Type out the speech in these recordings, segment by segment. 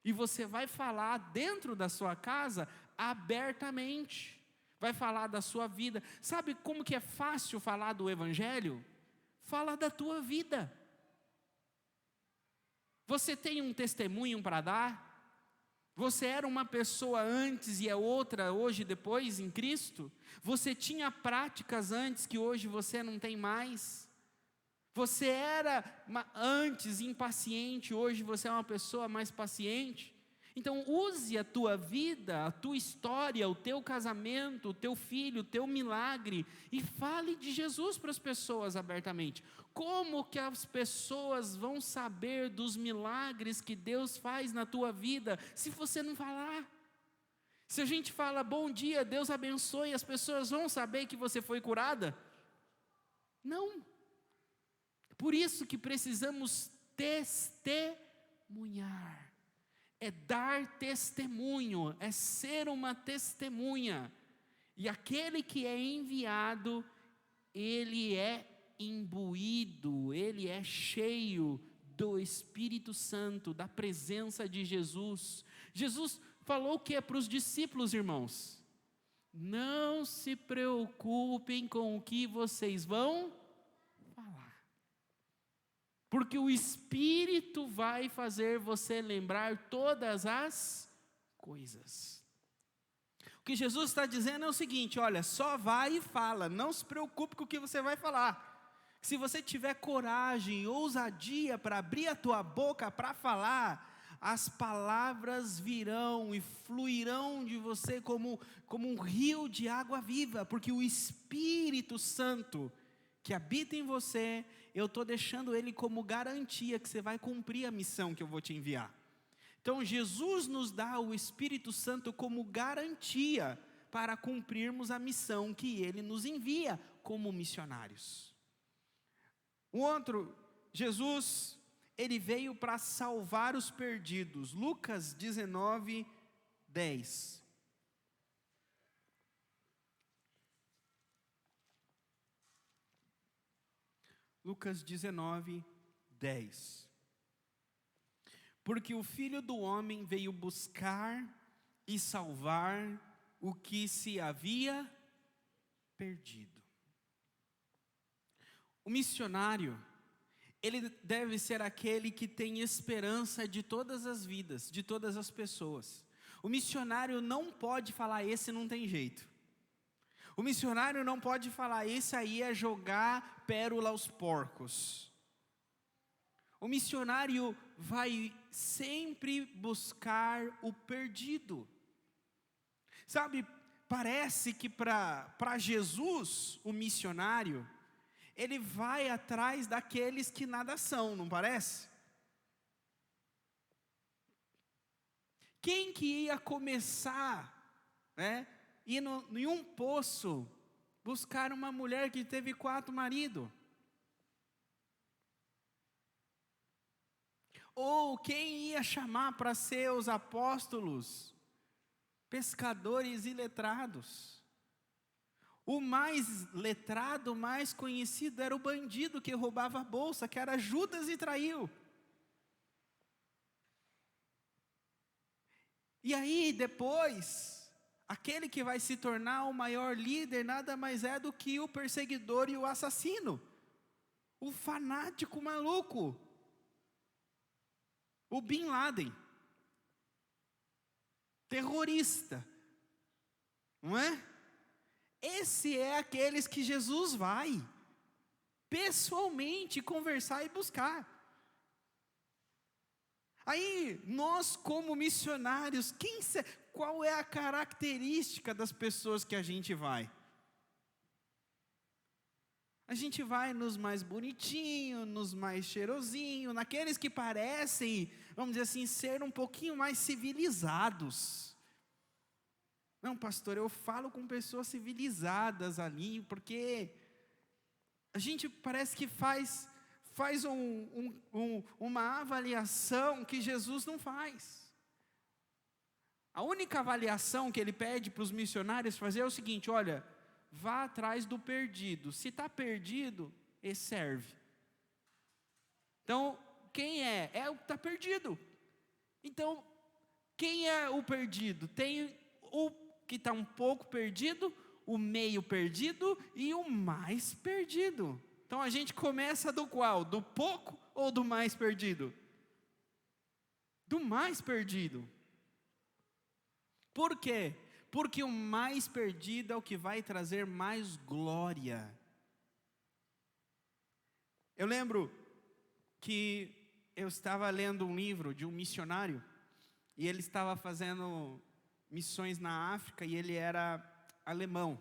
E você vai falar dentro da sua casa abertamente. Vai falar da sua vida. Sabe como que é fácil falar do Evangelho? Fala da tua vida. Você tem um testemunho para dar? Você era uma pessoa antes e é outra hoje depois em Cristo? Você tinha práticas antes que hoje você não tem mais? Você era antes impaciente, hoje você é uma pessoa mais paciente? Então use a tua vida, a tua história, o teu casamento, o teu filho, o teu milagre e fale de Jesus para as pessoas abertamente. Como que as pessoas vão saber dos milagres que Deus faz na tua vida se você não falar? Se a gente fala bom dia, Deus abençoe, as pessoas vão saber que você foi curada? Não. Por isso que precisamos testemunhar. É dar testemunho, é ser uma testemunha. E aquele que é enviado, ele é imbuído, ele é cheio do Espírito Santo, da presença de Jesus. Jesus falou o que é para os discípulos, irmãos? Não se preocupem com o que vocês vão falar. Porque o Espírito vai fazer você lembrar todas as coisas. O que Jesus está dizendo é o seguinte: olha, só vai e fala, não se preocupe com o que você vai falar. Se você tiver coragem e ousadia para abrir a tua boca para falar, as palavras virão e fluirão de você como um rio de água viva, porque o Espírito Santo que habita em você, eu estou deixando ele como garantia que você vai cumprir a missão que eu vou te enviar. Então Jesus nos dá o Espírito Santo como garantia para cumprirmos a missão que ele nos envia como missionários. O outro, Jesus, ele veio para salvar os perdidos. Lucas 19, 10. Lucas 19, 10. Porque o Filho do Homem veio buscar e salvar o que se havia perdido. O missionário, ele deve ser aquele que tem esperança de todas as vidas, de todas as pessoas. O missionário não pode falar, esse não tem jeito. O missionário não pode falar, esse aí é jogar pérola aos porcos. O missionário vai sempre buscar o perdido. Sabe, parece que para Jesus, o missionário, ele vai atrás daqueles que nada são, não parece? Quem que ia começar, ir em um poço, buscar uma mulher que teve 4 maridos? Ou quem ia chamar para ser os apóstolos, pescadores iletrados? O mais letrado, mais conhecido era o bandido que roubava a bolsa, que era Judas e traiu. E aí depois, aquele que vai se tornar o maior líder nada mais é do que o perseguidor e o assassino, o fanático maluco, o Bin Laden, terrorista, não é? Esse é aqueles que Jesus vai pessoalmente conversar e buscar. Aí, nós como missionários, qual é a característica das pessoas que a gente vai? A gente vai nos mais bonitinhos, nos mais cheirosinhos, naqueles que parecem, vamos dizer assim, ser um pouquinho mais civilizados. Não, pastor, eu falo com pessoas civilizadas ali, porque a gente parece que faz uma avaliação que Jesus não faz. A única avaliação que ele pede para os missionários fazer é o seguinte: olha, vá atrás do perdido. Se está perdido, ele serve. Então, quem é? É o que está perdido. Então, Quem é o perdido? Tem o que está um pouco perdido, o meio perdido e o mais perdido. Então a gente começa do qual? Do pouco ou do mais perdido? Do mais perdido. Por quê? Porque o mais perdido é o que vai trazer mais glória. Eu lembro que eu estava lendo um livro de um missionário, e ele estava fazendo missões na África, e ele era alemão.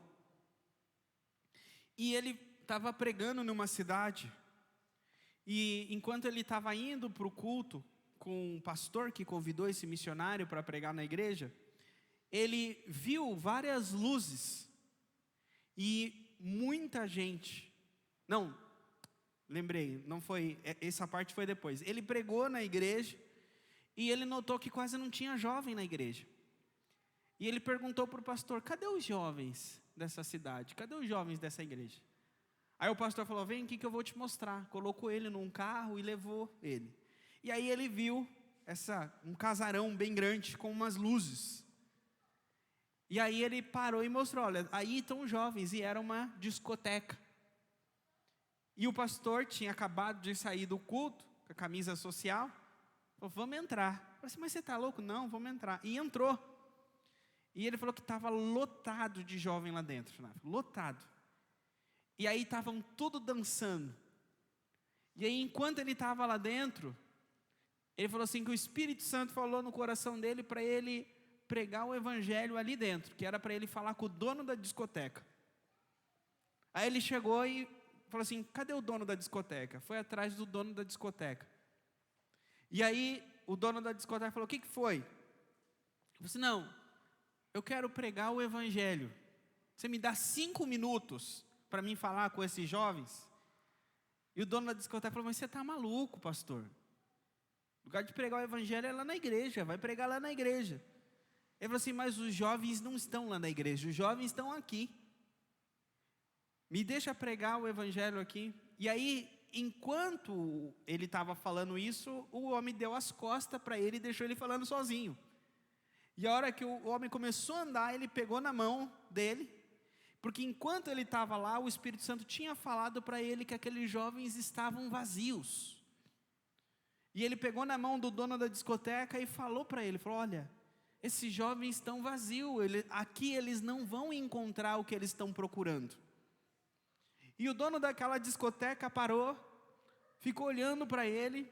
E ele estava pregando numa cidade, e enquanto ele estava indo para o culto, com um pastor que convidou esse missionário para pregar na igreja, ele viu várias luzes, e muita gente, não, lembrei, não foi, essa parte foi depois. Ele pregou na igreja, e ele notou que quase não tinha jovem na igreja. E ele perguntou para o pastor: cadê os jovens dessa cidade? Cadê os jovens dessa igreja? Aí o pastor falou: vem aqui que eu vou te mostrar. Colocou ele num carro e levou ele. E aí ele viu um casarão bem grande com umas luzes. E aí ele parou e mostrou: olha, aí estão os jovens, e era uma discoteca. E o pastor tinha acabado de sair do culto, com a camisa social, falou: vamos entrar. Eu falei assim: mas você está louco? Não, vamos entrar. E entrou. E ele falou que estava lotado de jovem lá dentro, lotado. E aí estavam tudo dançando. E aí enquanto ele estava lá dentro, ele falou assim que o Espírito Santo falou no coração dele para ele pregar o evangelho ali dentro, que era para ele falar com o dono da discoteca. Aí ele chegou e falou assim: cadê o dono da discoteca? Foi atrás do dono da discoteca. E aí o dono da discoteca falou: o que foi? Ele falou assim: não, eu quero pregar o evangelho. Você me dá 5 minutos para mim falar com esses jovens? E o dono da discoteca falou: mas você está maluco, pastor? O lugar de pregar o evangelho é lá na igreja, vai pregar lá na igreja. Ele falou assim: mas os jovens não estão lá na igreja, os jovens estão aqui. Me deixa pregar o evangelho aqui. E aí, enquanto ele estava falando isso, o homem deu as costas para ele e deixou ele falando sozinho. E a hora que o homem começou a andar, ele pegou na mão dele, porque enquanto ele estava lá, o Espírito Santo tinha falado para ele que aqueles jovens estavam vazios. E ele pegou na mão do dono da discoteca e falou para ele, falou: olha, esses jovens estão vazios, aqui eles não vão encontrar o que eles estão procurando. E o dono daquela discoteca parou, ficou olhando para ele,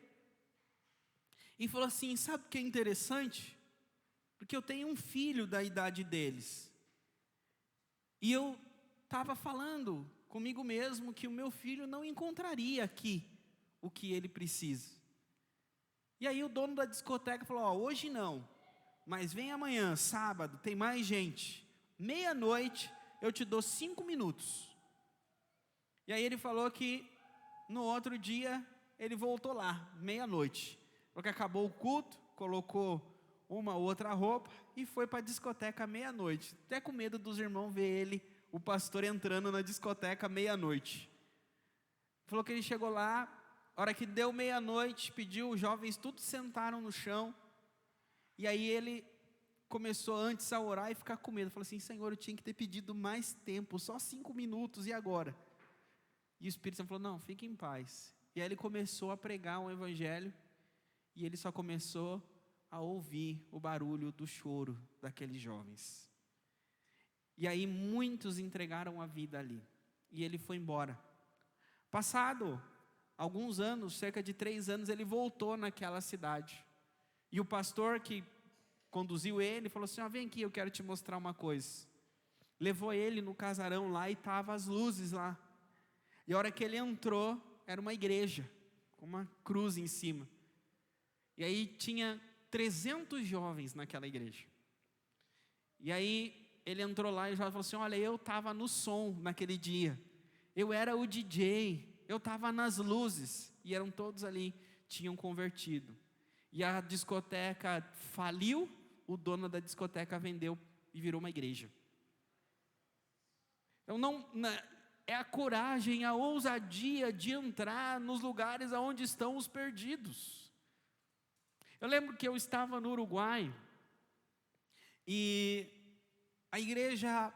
e falou assim: sabe o que é interessante? Porque eu tenho um filho da idade deles, e eu estava falando comigo mesmo que o meu filho não encontraria aqui o que ele precisa. E aí o dono da discoteca falou: ó, hoje não, mas vem amanhã, sábado, tem mais gente, 12:00 eu te dou 5 minutos. E aí ele falou que no outro dia ele voltou lá, 12:00, porque acabou o culto, colocou uma outra roupa e foi para a discoteca 12:00, até com medo dos irmãos ver ele, o pastor, entrando na discoteca 12:00. Falou que ele chegou lá, a hora que deu 12:00, pediu, os jovens todos sentaram no chão, e aí ele começou antes a orar e ficar com medo. Falou assim: Senhor, eu tinha que ter pedido mais tempo, só 5 minutos, e agora? E o Espírito Santo falou: não, fique em paz. E aí ele começou a pregar um evangelho, e ele só começou a ouvir o barulho do choro daqueles jovens. E aí muitos entregaram a vida ali, e ele foi embora. Passado alguns anos, cerca de 3 anos, ele voltou naquela cidade, e o pastor que conduziu ele falou assim: vem aqui, eu quero te mostrar uma coisa. Levou ele no casarão lá, e estavam as luzes lá, e a hora que ele entrou, era uma igreja, com uma cruz em cima, e aí tinha 300 jovens naquela igreja. E aí ele entrou lá, e o jovem falou assim: olha, eu estava no som naquele dia, eu era o DJ, eu estava nas luzes, e eram todos ali, tinham convertido. E a discoteca faliu, o dono da discoteca vendeu e virou uma igreja. Então é a coragem, a ousadia de entrar nos lugares onde estão os perdidos. Eu lembro que eu estava no Uruguai, E a igreja,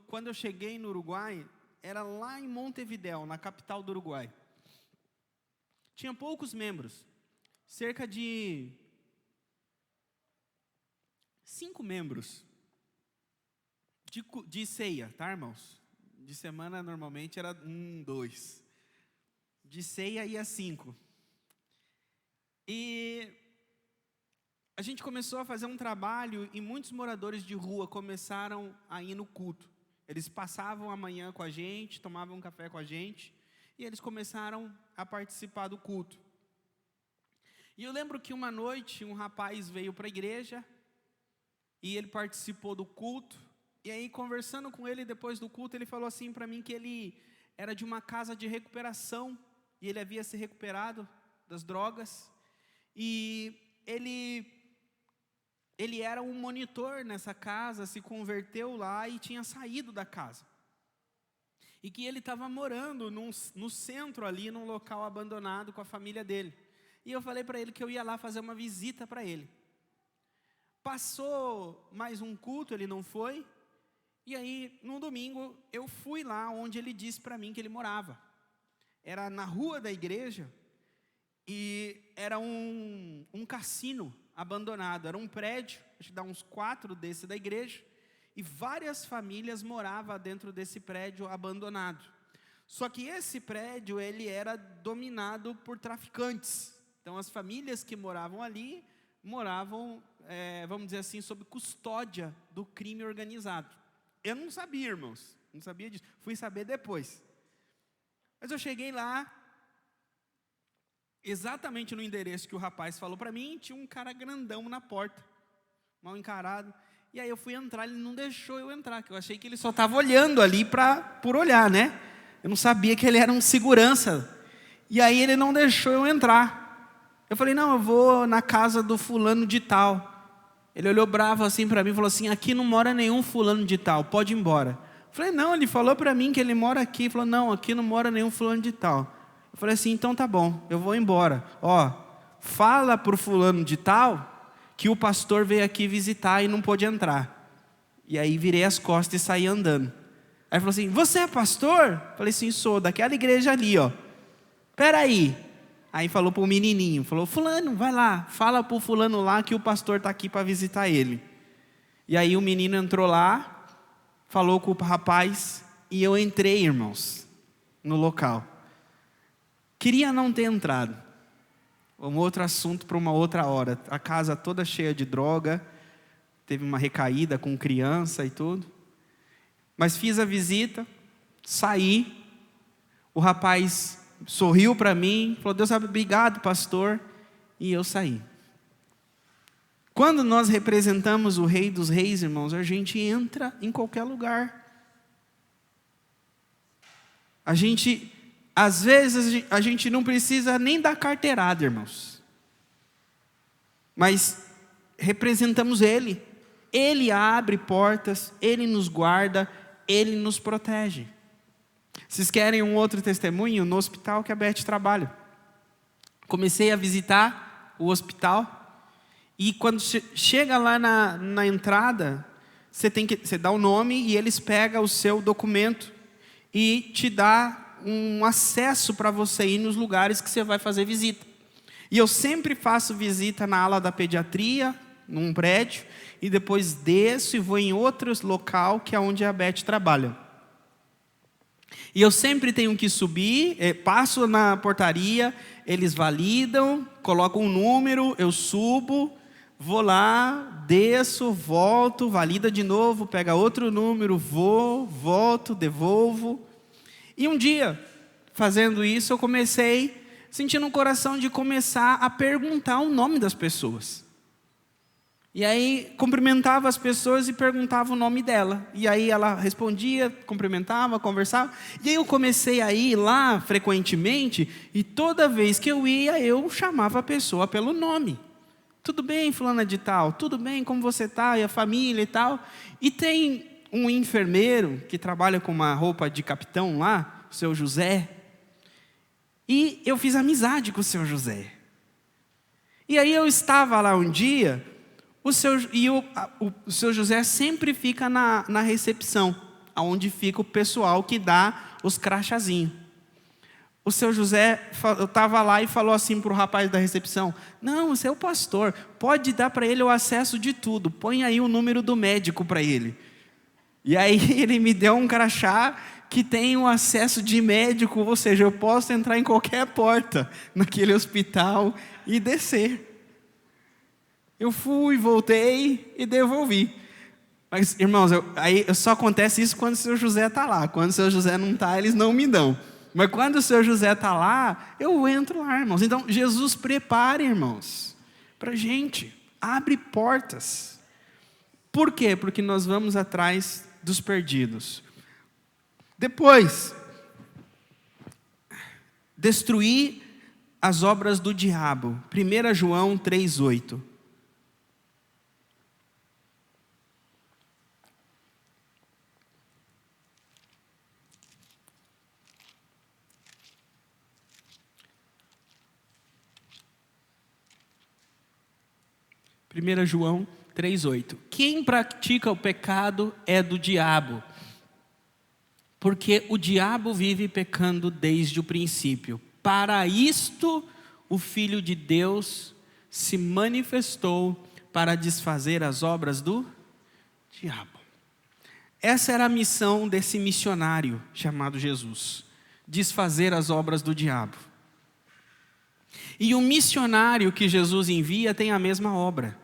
quando eu cheguei no Uruguai, era lá em Montevidéu, na capital do Uruguai. Tinha poucos membros, cerca de 5 membros de ceia, tá, irmãos? De semana normalmente era 1, 2. De ceia ia 5. E a gente começou a fazer um trabalho e muitos moradores de rua começaram a ir no culto. Eles passavam a manhã com a gente, tomavam um café com a gente, e eles começaram a participar do culto. E eu lembro que uma noite um rapaz veio para a igreja, e ele participou do culto, e aí conversando com ele depois do culto, ele falou assim para mim que ele era de uma casa de recuperação, e ele havia se recuperado das drogas, e ele era um monitor nessa casa, se converteu lá e tinha saído da casa. E que ele estava morando no centro ali, num local abandonado com a família dele. E eu falei para ele que eu ia lá fazer uma visita para ele. Passou mais um culto, ele não foi. E aí, no domingo, eu fui lá onde ele disse para mim que ele morava. Era na rua da igreja e era um cassino abandonado. Era um prédio, acho que dá uns 4 desse da igreja. E várias famílias moravam dentro desse prédio abandonado. Só que esse prédio, ele era dominado por traficantes. Então, as famílias que moravam ali, moravam, vamos dizer assim, sob custódia do crime organizado. Eu não sabia, irmãos, não sabia disso. Fui saber depois. Mas eu cheguei lá, exatamente no endereço que o rapaz falou para mim, tinha um cara grandão na porta, mal encarado. E aí eu fui entrar, ele não deixou eu entrar, que eu achei que ele só estava olhando ali por olhar, né? Eu não sabia que ele era um segurança. E aí ele não deixou eu entrar. Eu falei, não, eu vou na casa do fulano de tal. Ele olhou bravo assim para mim e falou assim, aqui não mora nenhum fulano de tal, pode ir embora. Eu falei, não, ele falou para mim que ele mora aqui. Ele falou, não, aqui não mora nenhum fulano de tal. Eu falei assim, então tá bom, eu vou embora. Ó, fala pro fulano de tal que o pastor veio aqui visitar e não pôde entrar. E aí virei as costas e saí andando. Aí falou assim, você é pastor? Eu falei, sim, sou, daquela igreja ali, ó. Peraí. Aí falou pro menininho, falou, fulano, vai lá, fala pro fulano lá que o pastor está aqui para visitar ele. E aí o menino entrou lá, falou com o rapaz, e eu entrei, irmãos, no local. Queria não ter entrado. Um outro assunto para uma outra hora. A casa toda cheia de droga, teve uma recaída com criança e tudo. Mas fiz a visita, saí, o rapaz sorriu para mim, falou, Deus sabe, obrigado, pastor, e eu saí. Quando nós representamos o Rei dos Reis, irmãos, a gente entra em qualquer lugar. Às vezes, a gente não precisa nem dar carteirada, irmãos. Mas representamos Ele. Ele abre portas, Ele nos guarda, Ele nos protege. Vocês querem um outro testemunho? No hospital que a Beth trabalha. Comecei a visitar o hospital. E quando chega lá na entrada, você dá o nome e eles pegam o seu documento e te dá um acesso para você ir nos lugares que você vai fazer visita. E eu sempre faço visita na ala da pediatria, num prédio, e depois desço e vou em outro local que é onde a Beth trabalha. E eu sempre tenho que subir, passo na portaria, eles validam, colocam um número, eu subo, vou lá, desço, volto, valida de novo, pega outro número, vou, volto, devolvo. E um dia, fazendo isso, eu comecei, sentindo um coração de começar a perguntar o nome das pessoas. E aí, cumprimentava as pessoas e perguntava o nome dela. E aí ela respondia, cumprimentava, conversava. E aí eu comecei a ir lá frequentemente, e toda vez que eu ia, eu chamava a pessoa pelo nome. Tudo bem, fulana de tal? Tudo bem, como você está? E a família e tal? E tem um enfermeiro que trabalha com uma roupa de capitão lá, o seu José. E eu fiz amizade com o seu José. E aí eu estava lá um dia, O seu José sempre fica na recepção, onde fica o pessoal que dá os crachazinhos. O seu José estava lá e falou assim para o rapaz da recepção: não, você é o pastor, pode dar para ele o acesso de tudo, põe aí o número do médico para ele. E aí ele me deu um crachá que tem o acesso de médico, ou seja, eu posso entrar em qualquer porta naquele hospital e descer. Eu fui, voltei e devolvi. Mas, irmãos, aí só acontece isso quando o seu José está lá. Quando o seu José não está, eles não me dão. Mas quando o seu José está lá, eu entro lá, irmãos. Então, Jesus prepara, irmãos, para a gente. Abre portas. Por quê? Porque nós vamos atrás dos perdidos. Depois, destruir as obras do diabo. 1 João 3,8. João 3,8. Quem pratica o pecado é do diabo, porque o diabo vive pecando desde o princípio. Para isto, o Filho de Deus se manifestou para desfazer as obras do diabo. Essa era a missão desse missionário chamado Jesus: desfazer as obras do diabo. E o missionário que Jesus envia tem a mesma obra.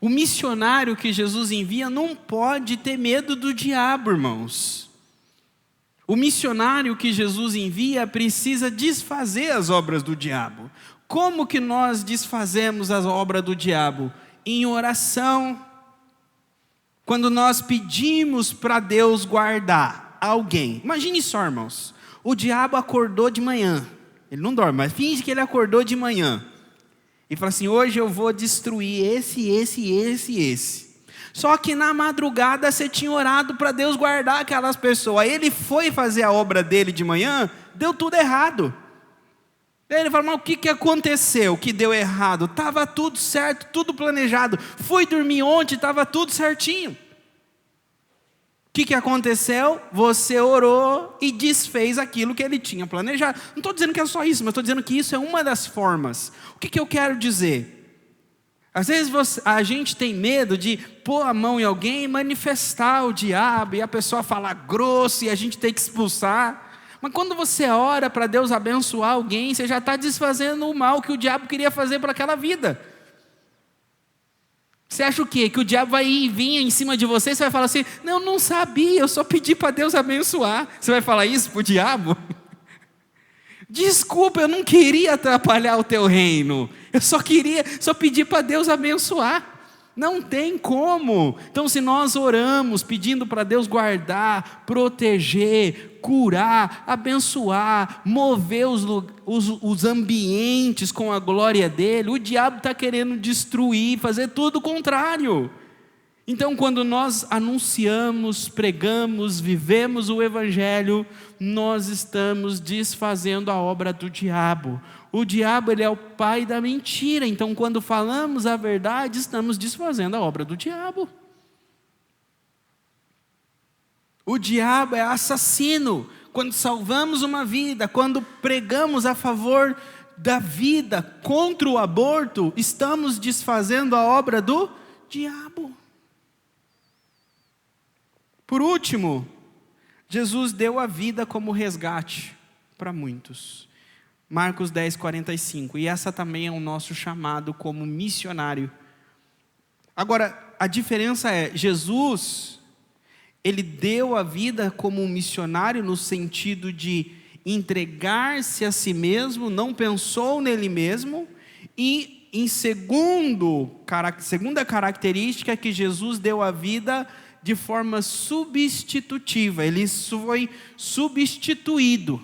O missionário que Jesus envia não pode ter medo do diabo, irmãos. O missionário que Jesus envia precisa desfazer as obras do diabo. Como que nós desfazemos as obras do diabo? Em oração. Quando nós pedimos para Deus guardar alguém. Imagine só, irmãos. O diabo acordou de manhã. Ele não dorme, mas finge que ele acordou de manhã. E fala assim: hoje eu vou destruir esse. Só que na madrugada você tinha orado para Deus guardar aquelas pessoas. Aí ele foi fazer a obra dele de manhã, deu tudo errado. Aí ele fala: mas o que aconteceu que deu errado? Estava tudo certo, tudo planejado. Fui dormir ontem, estava tudo certinho. O que aconteceu? Você orou e desfez aquilo que ele tinha planejado. Não estou dizendo que é só isso, mas estou dizendo que isso é uma das formas. O que eu quero dizer? Às vezes a gente tem medo de pôr a mão em alguém e manifestar o diabo, e a pessoa falar grosso e a gente tem que expulsar. Mas quando você ora para Deus abençoar alguém, você já está desfazendo o mal que o diabo queria fazer para aquela vida. Você acha o quê? Que o diabo vai vir em cima de você, você vai falar assim: não sabia, eu só pedi para Deus abençoar. Você vai falar isso para o diabo? Desculpa, eu não queria atrapalhar o teu reino. Eu só pedi para Deus abençoar. Não tem como. Então, se nós oramos pedindo para Deus guardar, proteger, curar, abençoar, mover os ambientes com a glória dele, o diabo está querendo destruir, fazer tudo o contrário. Então, quando nós anunciamos, pregamos, vivemos o evangelho, nós estamos desfazendo a obra do diabo. O diabo, ele é o pai da mentira. Então, quando falamos a verdade, estamos desfazendo a obra do diabo. O diabo é assassino. Quando salvamos uma vida, quando pregamos a favor da vida, contra o aborto, estamos desfazendo a obra do diabo. Por último, Jesus deu a vida como resgate para muitos. Marcos 10:45. E essa também é o nosso chamado como missionário. Agora, a diferença é, Jesus, ele deu a vida como um missionário no sentido de entregar-se a si mesmo, não pensou nele mesmo. E em segunda característica, que Jesus deu a vida de forma substitutiva. Ele foi substituído.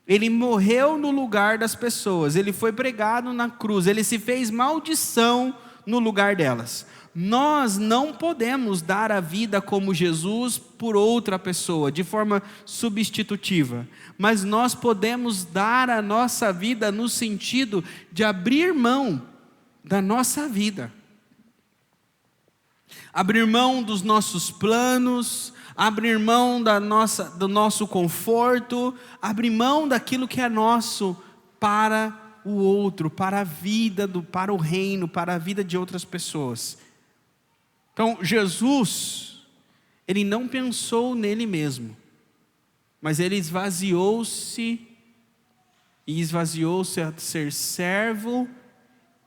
Ele morreu no lugar das pessoas. Ele foi pregado na cruz. Ele se fez maldição no lugar delas. Nós não podemos dar a vida como Jesus por outra pessoa, de forma substitutiva. Mas nós podemos dar a nossa vida no sentido de abrir mão da nossa vida. abrir mão dos nossos planos, abrir mão do nosso conforto, abrir mão daquilo que é nosso para o outro, para a vida, para o reino, para a vida de outras pessoas. Então, Jesus, Ele não pensou nele mesmo, mas Ele esvaziou-se a ser servo,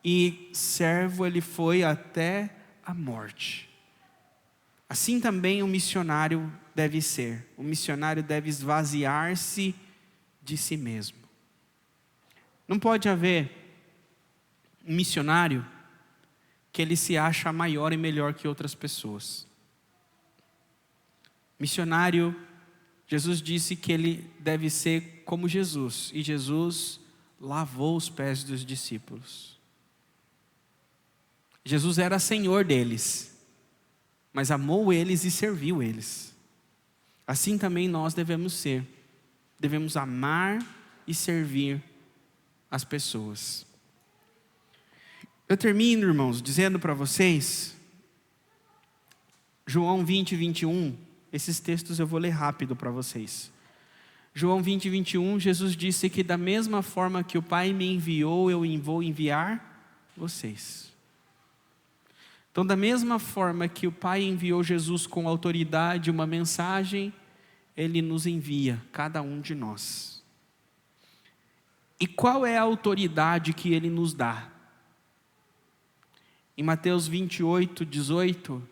e servo Ele foi até a morte. Assim também o missionário deve ser. O missionário deve esvaziar-se de si mesmo. Não pode haver um missionário que ele se acha maior e melhor que outras pessoas. Missionário, Jesus disse que ele deve ser como Jesus, e Jesus lavou os pés dos discípulos. Jesus era Senhor deles, mas amou eles e serviu eles. Assim também nós devemos ser. Devemos amar e servir as pessoas. Eu termino, irmãos, dizendo para vocês, João 20, 21, esses textos eu vou ler rápido para vocês. João 20, 21, Jesus disse que da mesma forma que o Pai me enviou, eu vou enviar vocês. Então, da mesma forma que o Pai enviou Jesus com autoridade, uma mensagem, Ele nos envia, cada um de nós. E qual é a autoridade que Ele nos dá? Em Mateus 28, 18,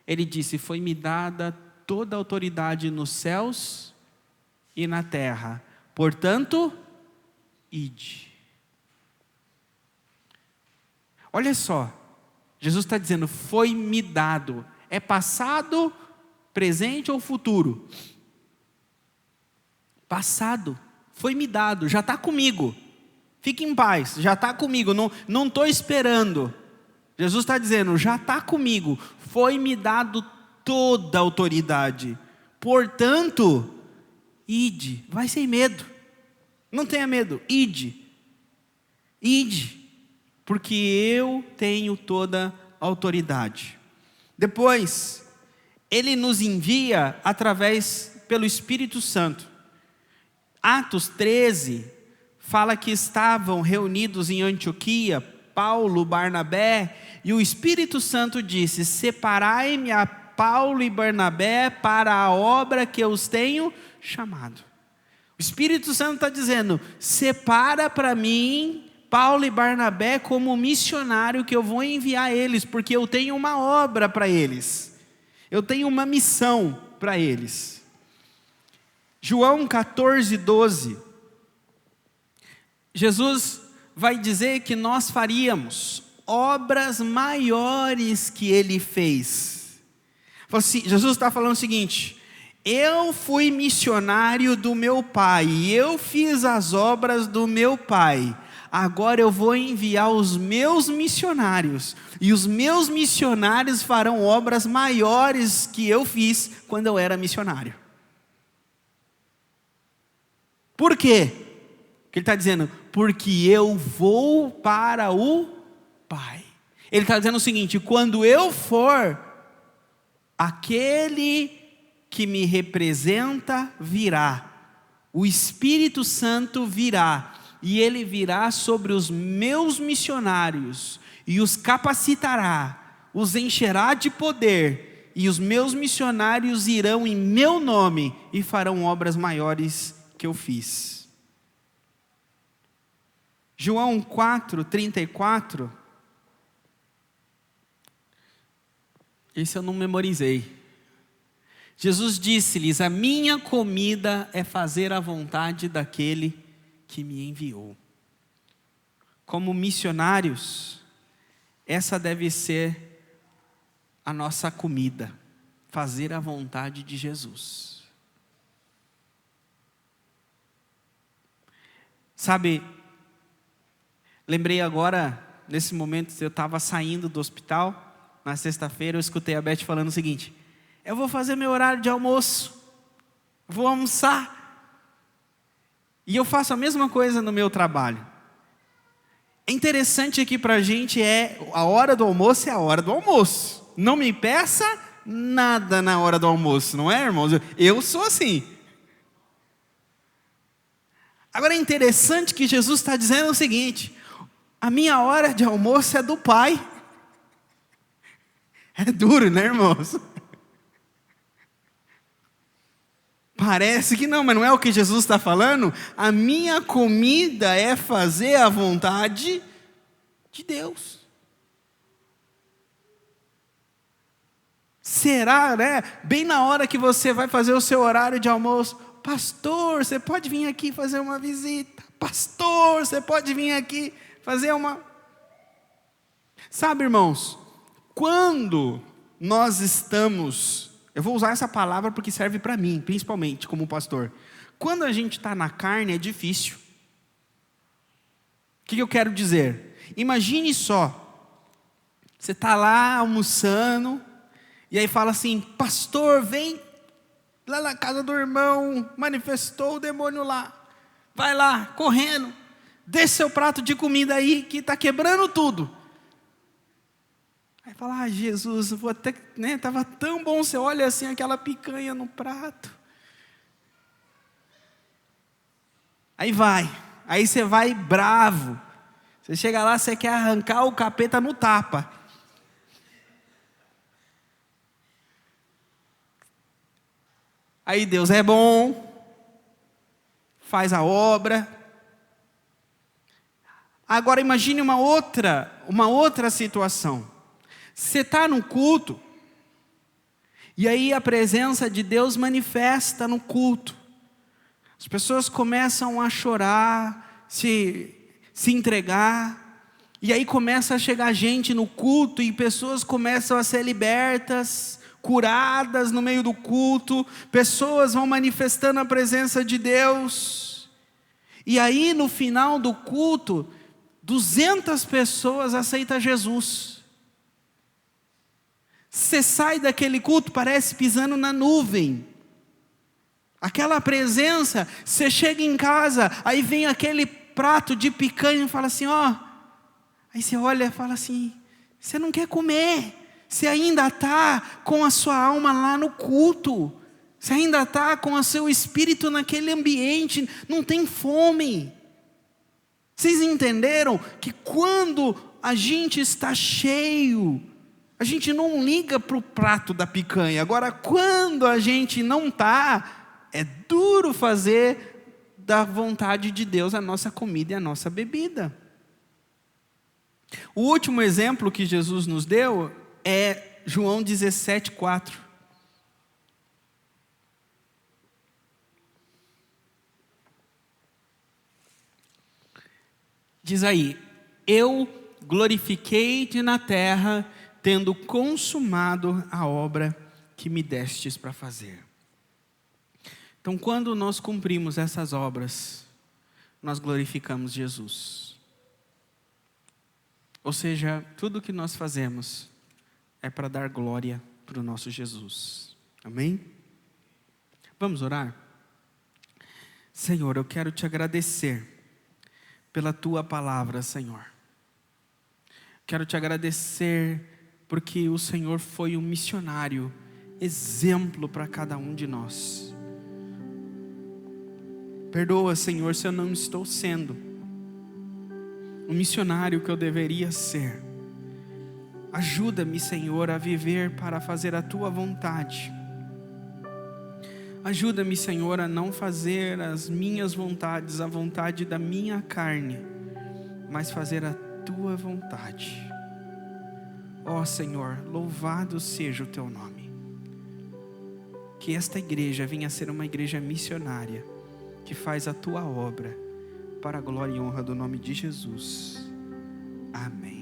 Ele disse: foi-me dada toda a autoridade nos céus e na terra. Portanto, ide. Olha só. Jesus está dizendo, foi-me dado. É passado, presente ou futuro? Passado. Foi-me dado, já está comigo. Fique em paz, já está comigo. Não estou esperando. Jesus está dizendo, já está comigo. Foi-me dado toda a autoridade. Portanto, ide. Vai sem medo. Não tenha medo. Ide. Ide. Porque eu tenho toda a autoridade. Depois, Ele nos envia pelo Espírito Santo. Atos 13, fala que estavam reunidos em Antioquia, Paulo, Barnabé, e o Espírito Santo disse, separai-me a Paulo e Barnabé para a obra que eu os tenho chamado. O Espírito Santo está dizendo, separa para mim Paulo e Barnabé como missionário que eu vou enviar eles, porque eu tenho uma obra para eles. Eu tenho uma missão para eles. João 14, 12. Jesus vai dizer que nós faríamos obras maiores que Ele fez. Jesus está falando o seguinte, eu fui missionário do meu Pai, e eu fiz as obras do meu Pai. Agora eu vou enviar os meus missionários, e os meus missionários farão obras maiores que eu fiz quando eu era missionário. Por quê? Porque ele está dizendo, porque eu vou para o Pai. Ele está dizendo o seguinte, quando eu for, aquele que me representa virá, o Espírito Santo virá, e Ele virá sobre os meus missionários, e os capacitará, os encherá de poder, e os meus missionários irão em meu nome, e farão obras maiores que eu fiz. João 4, 34, esse eu não memorizei. Jesus disse-lhes, a minha comida é fazer a vontade daquele que me enviou. Como missionários, essa deve ser a nossa comida, fazer a vontade de Jesus. Sabe, lembrei agora, nesse momento, eu estava saindo do hospital, na sexta-feira, eu escutei a Beth falando o seguinte, eu vou fazer meu horário de almoço, vou almoçar, e eu faço a mesma coisa no meu trabalho. É interessante aqui para a gente, a hora do almoço é a hora do almoço. não me peça nada na hora do almoço, não é, irmãos? Eu sou assim. Agora é interessante que Jesus está dizendo o seguinte: a minha hora de almoço é do Pai. É duro, né, irmãos? Parece que não, mas não é o que Jesus está falando. A minha comida é fazer a vontade de Deus. Será, né? Bem na hora que você vai fazer o seu horário de almoço: pastor, você pode vir aqui fazer uma visita. Pastor, você pode vir aqui fazer uma... Sabe, irmãos, quando nós estamos... Eu vou usar essa palavra porque serve para mim, principalmente como pastor. Quando a gente está na carne é difícil. O que eu quero dizer? Imagine só, você está lá almoçando, e aí fala assim: pastor, vem lá na casa do irmão, manifestou o demônio lá. Vai lá, correndo, deixa seu prato de comida aí, que está quebrando tudo. Aí fala: Jesus, vou até, né, estava tão bom, você olha assim, aquela picanha no prato. Aí você vai bravo. Você chega lá, você quer arrancar o capeta no tapa. Aí Deus é bom, faz a obra. Agora imagine uma outra situação. Você está no culto, e aí a presença de Deus manifesta no culto. As pessoas começam a chorar, se entregar, e aí começa a chegar gente no culto, e pessoas começam a ser libertas, curadas no meio do culto, pessoas vão manifestando a presença de Deus, e aí no final do culto, 200 pessoas aceitam Jesus. Você sai daquele culto, parece pisando na nuvem. Aquela presença, você chega em casa, aí vem aquele prato de picanha e fala assim, ó. Aí você olha e fala assim, você não quer comer. Você ainda está com a sua alma lá no culto. Você ainda está com o seu espírito naquele ambiente, não tem fome. Vocês entenderam que quando a gente está cheio, a gente não liga para o prato da picanha. Agora, quando a gente não está, é duro fazer da vontade de Deus a nossa comida e a nossa bebida. O último exemplo que Jesus nos deu é João 17:4. Diz aí: eu glorifiquei-te na terra, tendo consumado a obra que me destes para fazer. Então, quando nós cumprimos essas obras, nós glorificamos Jesus. Ou seja, tudo que nós fazemos é para dar glória para o nosso Jesus. Amém? Vamos orar? Senhor, eu quero te agradecer pela tua palavra, Senhor. Quero te agradecer porque o Senhor foi um missionário, exemplo para cada um de nós. Perdoa, Senhor, se eu não estou sendo o missionário que eu deveria ser. Ajuda-me, Senhor, a viver para fazer a tua vontade. Ajuda-me, Senhor, a não fazer as minhas vontades, a vontade da minha carne, mas fazer a tua vontade. Ó Senhor, louvado seja o teu nome. Que esta igreja venha a ser uma igreja missionária, que faz a tua obra, para a glória e honra do nome de Jesus. Amém.